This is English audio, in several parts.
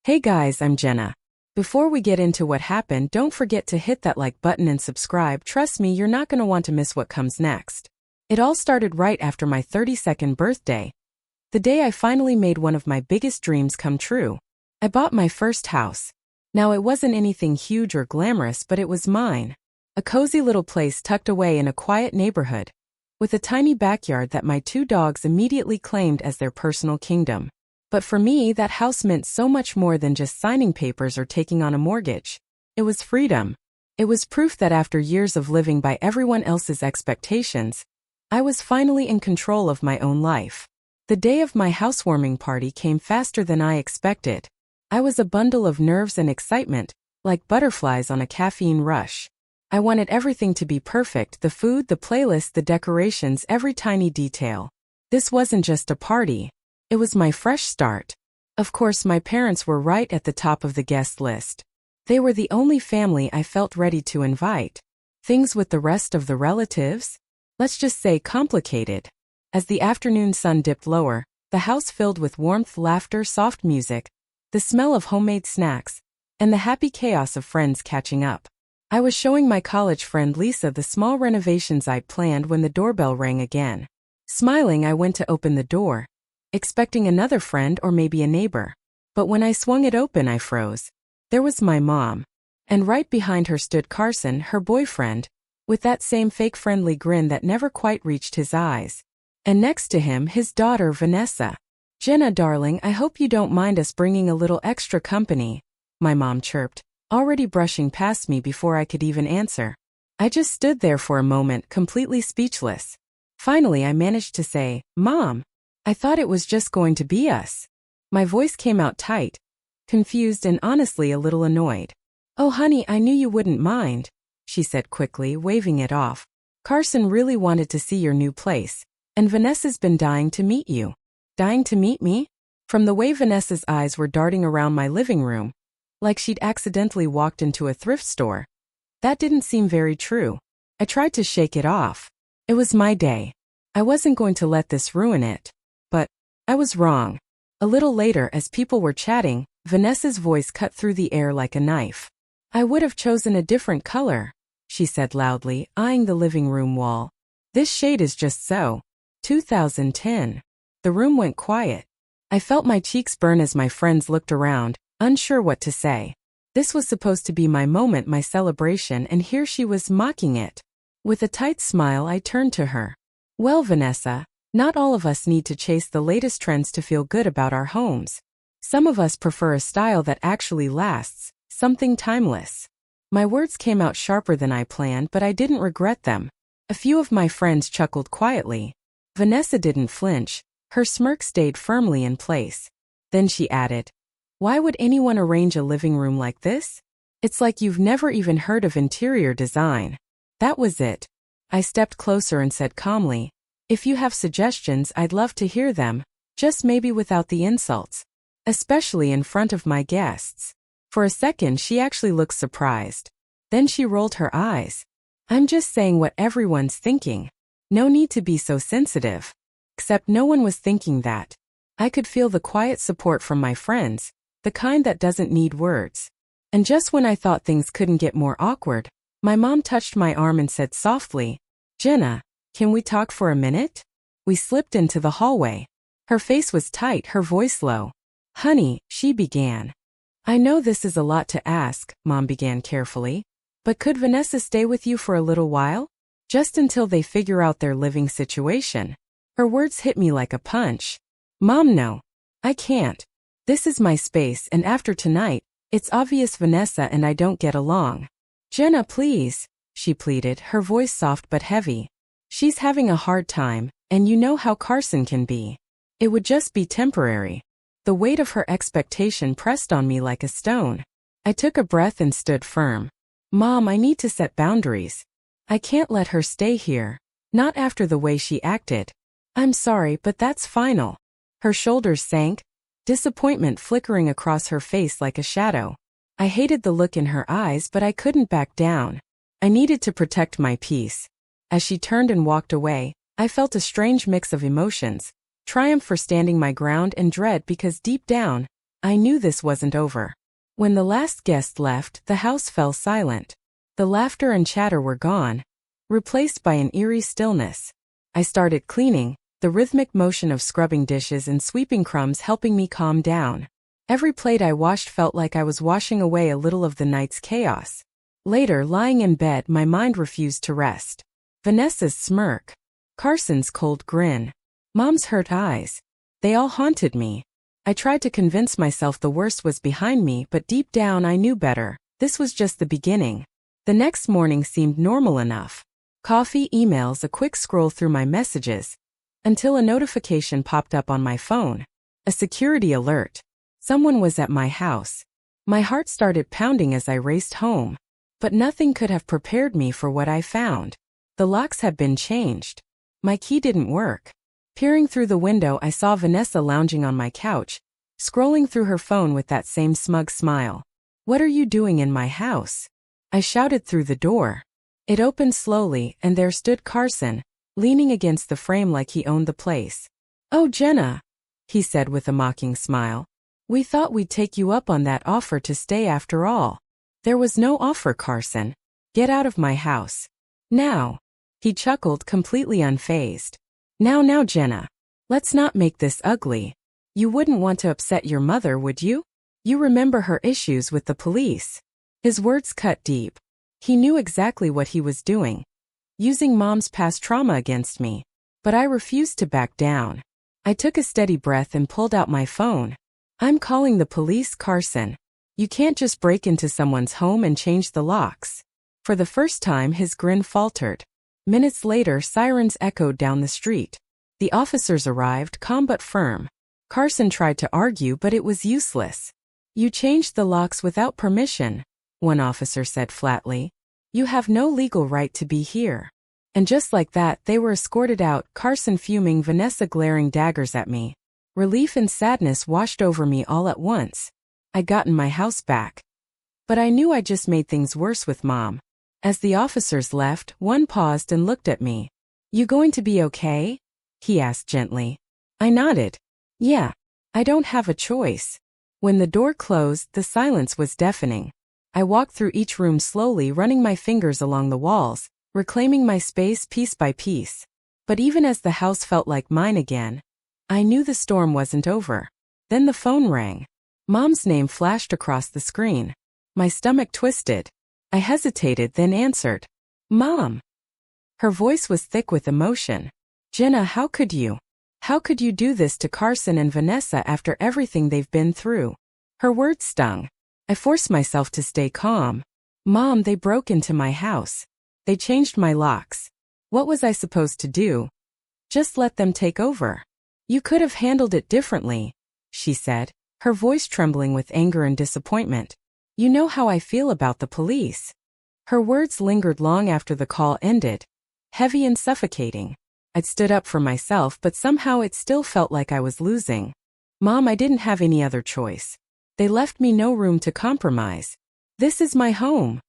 Hey guys, I'm Jenna. Before we get into what happened, don't forget to hit that like button and subscribe. Trust me, you're not going to want to miss what comes next. It all started right after my 32nd birthday. The day I finally made one of my biggest dreams come true. I bought my first house. Now it wasn't anything huge or glamorous, but it was mine. A cozy little place tucked away in a quiet neighborhood, with a tiny backyard that my two dogs immediately claimed as their personal kingdom. But for me, that house meant so much more than just signing papers or taking on a mortgage. It was freedom. It was proof that after years of living by everyone else's expectations, I was finally in control of my own life. The day of my housewarming party came faster than I expected. I was a bundle of nerves and excitement, like butterflies on a caffeine rush. I wanted everything to be perfect: the food, the playlist, the decorations, every tiny detail. This wasn't just a party. It was my fresh start. Of course, my parents were right at the top of the guest list. They were the only family I felt ready to invite. Things with the rest of the relatives? Let's just say complicated. As the afternoon sun dipped lower, the house filled with warmth, laughter, soft music, the smell of homemade snacks, and the happy chaos of friends catching up. I was showing my college friend Lisa the small renovations I'd planned when the doorbell rang again. Smiling, I went to open the door, expecting another friend or maybe a neighbor. But when I swung it open, I froze. There was my mom. And right behind her stood Carson, her boyfriend, with that same fake friendly grin that never quite reached his eyes. And next to him, his daughter, Vanessa. "Jenna, darling, I hope you don't mind us bringing a little extra company," my mom chirped, already brushing past me before I could even answer. I just stood there for a moment, completely speechless. Finally, I managed to say, "Mom, I thought it was just going to be us." My voice came out tight, confused and honestly a little annoyed. "Oh honey, I knew you wouldn't mind," she said quickly, waving it off. "Carson really wanted to see your new place, and Vanessa's been dying to meet you." Dying to meet me? From the way Vanessa's eyes were darting around my living room, like she'd accidentally walked into a thrift store, that didn't seem very true. I tried to shake it off. It was my day. I wasn't going to let this ruin it. But I was wrong. A little later, as people were chatting, Vanessa's voice cut through the air like a knife. "I would have chosen a different color," she said loudly, eyeing the living room wall. "This shade is just so 2010. The room went quiet. I felt my cheeks burn as my friends looked around, unsure what to say. This was supposed to be my moment, my celebration, and here she was mocking it. With a tight smile, I turned to her. "Well, Vanessa, not all of us need to chase the latest trends to feel good about our homes. Some of us prefer a style that actually lasts, something timeless." My words came out sharper than I planned, but I didn't regret them. A few of my friends chuckled quietly. Vanessa didn't flinch. Her smirk stayed firmly in place. Then she added, "Why would anyone arrange a living room like this? It's like you've never even heard of interior design." That was it. I stepped closer and said calmly, "If you have suggestions, I'd love to hear them, just maybe without the insults. Especially in front of my guests." For a second, she actually looked surprised. Then she rolled her eyes. "I'm just saying what everyone's thinking. No need to be so sensitive." Except no one was thinking that. I could feel the quiet support from my friends, the kind that doesn't need words. And just when I thought things couldn't get more awkward, my mom touched my arm and said softly, "Jenna, can we talk for a minute?" We slipped into the hallway. Her face was tight, her voice low. "Honey," she began. "I know this is a lot to ask," Mom began carefully, "but could Vanessa stay with you for a little while? Just until they figure out their living situation." Her words hit me like a punch. "Mom, no. I can't. This is my space, and after tonight, it's obvious Vanessa and I don't get along." "Jenna, please," she pleaded, her voice soft but heavy. "She's having a hard time, and you know how Carson can be. It would just be temporary." The weight of her expectation pressed on me like a stone. I took a breath and stood firm. "Mom, I need to set boundaries. I can't let her stay here. Not after the way she acted." "I'm sorry, but that's final." Her shoulders sank, disappointment flickering across her face like a shadow. I hated the look in her eyes, but I couldn't back down. I needed to protect my peace. As she turned and walked away, I felt a strange mix of emotions: triumph for standing my ground and dread because deep down, I knew this wasn't over. When the last guest left, the house fell silent. The laughter and chatter were gone, replaced by an eerie stillness. I started cleaning, the rhythmic motion of scrubbing dishes and sweeping crumbs helping me calm down. Every plate I washed felt like I was washing away a little of the night's chaos. Later, lying in bed, my mind refused to rest. Vanessa's smirk. Carson's cold grin. Mom's hurt eyes. They all haunted me. I tried to convince myself the worst was behind me, but deep down I knew better. This was just the beginning. The next morning seemed normal enough. Coffee, emails, a quick scroll through my messages, until a notification popped up on my phone. A security alert. Someone was at my house. My heart started pounding as I raced home. But nothing could have prepared me for what I found. The locks had been changed. My key didn't work. Peering through the window, I saw Vanessa lounging on my couch, scrolling through her phone with that same smug smile. "What are you doing in my house?" I shouted through the door. It opened slowly, and there stood Carson, leaning against the frame like he owned the place. "Oh, Jenna," he said with a mocking smile. "We thought we'd take you up on that offer to stay after all." "There was no offer, Carson. Get out of my house. Now." He chuckled, completely unfazed. Now, Jenna. Let's not make this ugly. You wouldn't want to upset your mother, would you? You remember her issues with the police." His words cut deep. He knew exactly what he was doing. Using Mom's past trauma against me. But I refused to back down. I took a steady breath and pulled out my phone. "I'm calling the police, Carson. You can't just break into someone's home and change the locks." For the first time, his grin faltered. Minutes later, sirens echoed down the street. The officers arrived, calm but firm. Carson tried to argue, but it was useless. "You changed the locks without permission," one officer said flatly. "You have no legal right to be here." And just like that, they were escorted out, Carson fuming, Vanessa glaring daggers at me. Relief and sadness washed over me all at once. I'd gotten my house back. But I knew I just made things worse with Mom. As the officers left, one paused and looked at me. "You going to be okay?" he asked gently. I nodded. "Yeah. I don't have a choice." When the door closed, the silence was deafening. I walked through each room slowly, running my fingers along the walls, reclaiming my space piece by piece. But even as the house felt like mine again, I knew the storm wasn't over. Then the phone rang. Mom's name flashed across the screen. My stomach twisted. I hesitated, then answered. "Mom." Her voice was thick with emotion. "Jenna, how could you? How could you do this to Carson and Vanessa after everything they've been through?" Her words stung. I forced myself to stay calm. "Mom, they broke into my house. They changed my locks. What was I supposed to do? Just let them take over?" "You could have handled it differently," she said, her voice trembling with anger and disappointment. "You know how I feel about the police." Her words lingered long after the call ended, heavy and suffocating. I'd stood up for myself, but somehow it still felt like I was losing. "Mom, I didn't have any other choice. They left me no room to compromise. This is my home,"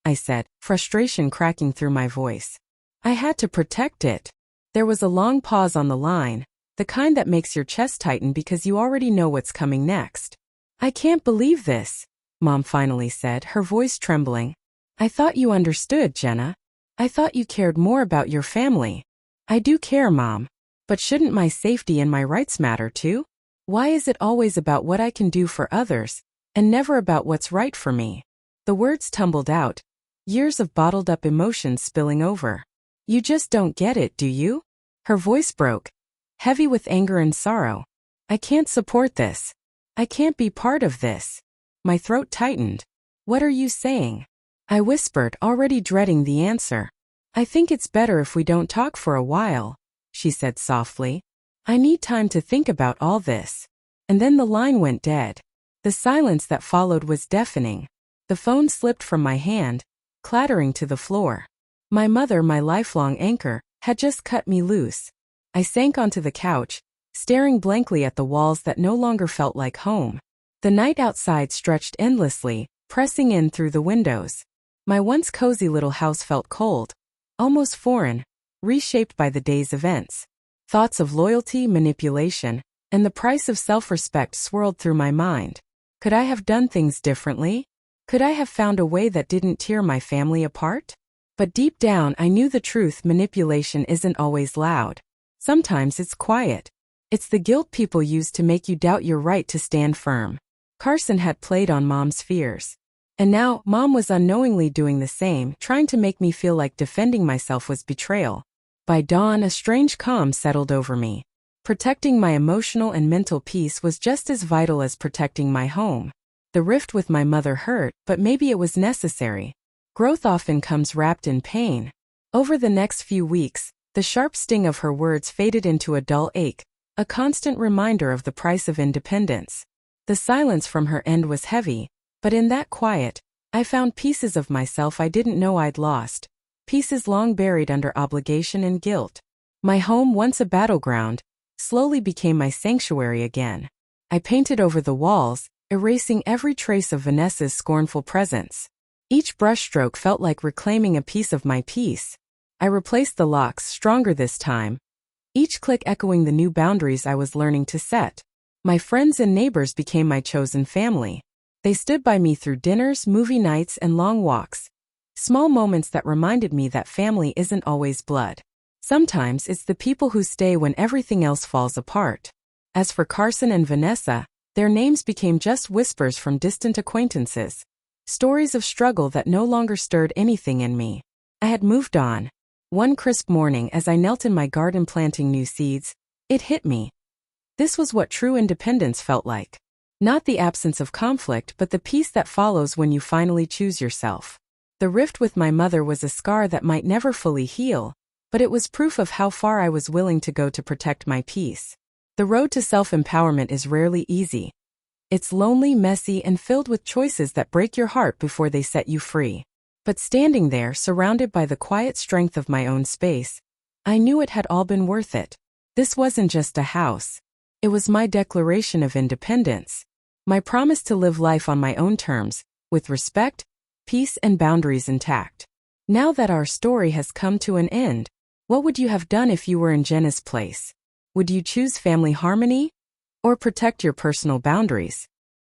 I said, frustration cracking through my voice. "I had to protect it." There was a long pause on the line, the kind that makes your chest tighten because you already know what's coming next. "I can't believe this," Mom finally said, her voice trembling. "I thought you understood, Jenna. I thought you cared more about your family." "I do care, Mom. But shouldn't my safety and my rights matter too? Why is it always about what I can do for others, and never about what's right for me?" The words tumbled out, years of bottled up emotions spilling over. "You just don't get it, do you?" Her voice broke, heavy with anger and sorrow. "I can't support this. I can't be part of this." My throat tightened. "What are you saying?" I whispered, already dreading the answer. "I think it's better if we don't talk for a while," she said softly. "I need time to think about all this." And then the line went dead. The silence that followed was deafening. The phone slipped from my hand, clattering to the floor. My mother, my lifelong anchor, had just cut me loose. I sank onto the couch, staring blankly at the walls that no longer felt like home. The night outside stretched endlessly, pressing in through the windows. My once cozy little house felt cold, almost foreign, reshaped by the day's events. Thoughts of loyalty, manipulation, and the price of self-respect swirled through my mind. Could I have done things differently? Could I have found a way that didn't tear my family apart? But deep down, I knew the truth: manipulation isn't always loud. Sometimes it's quiet. It's the guilt people use to make you doubt your right to stand firm. Carson had played on Mom's fears. And now, Mom was unknowingly doing the same, trying to make me feel like defending myself was betrayal. By dawn, a strange calm settled over me. Protecting my emotional and mental peace was just as vital as protecting my home. The rift with my mother hurt, but maybe it was necessary. Growth often comes wrapped in pain. Over the next few weeks, the sharp sting of her words faded into a dull ache, a constant reminder of the price of independence. The silence from her end was heavy, but in that quiet, I found pieces of myself I didn't know I'd lost, pieces long buried under obligation and guilt. My home, once a battleground, slowly became my sanctuary again. I painted over the walls, erasing every trace of Vanessa's scornful presence. Each brushstroke felt like reclaiming a piece of my peace. I replaced the locks, stronger this time, each click echoing the new boundaries I was learning to set. My friends and neighbors became my chosen family. They stood by me through dinners, movie nights, and long walks. Small moments that reminded me that family isn't always blood. Sometimes it's the people who stay when everything else falls apart. As for Carson and Vanessa, their names became just whispers from distant acquaintances. Stories of struggle that no longer stirred anything in me. I had moved on. One crisp morning, as I knelt in my garden planting new seeds, it hit me. This was what true independence felt like. Not the absence of conflict, but the peace that follows when you finally choose yourself. The rift with my mother was a scar that might never fully heal, but it was proof of how far I was willing to go to protect my peace. The road to self-empowerment is rarely easy. It's lonely, messy, and filled with choices that break your heart before they set you free. But standing there, surrounded by the quiet strength of my own space, I knew it had all been worth it. This wasn't just a house. It was my declaration of independence. My promise to live life on my own terms, with respect, peace, and boundaries intact. Now that our story has come to an end, what would you have done if you were in Jenna's place? Would you choose family harmony? Or protect your personal boundaries?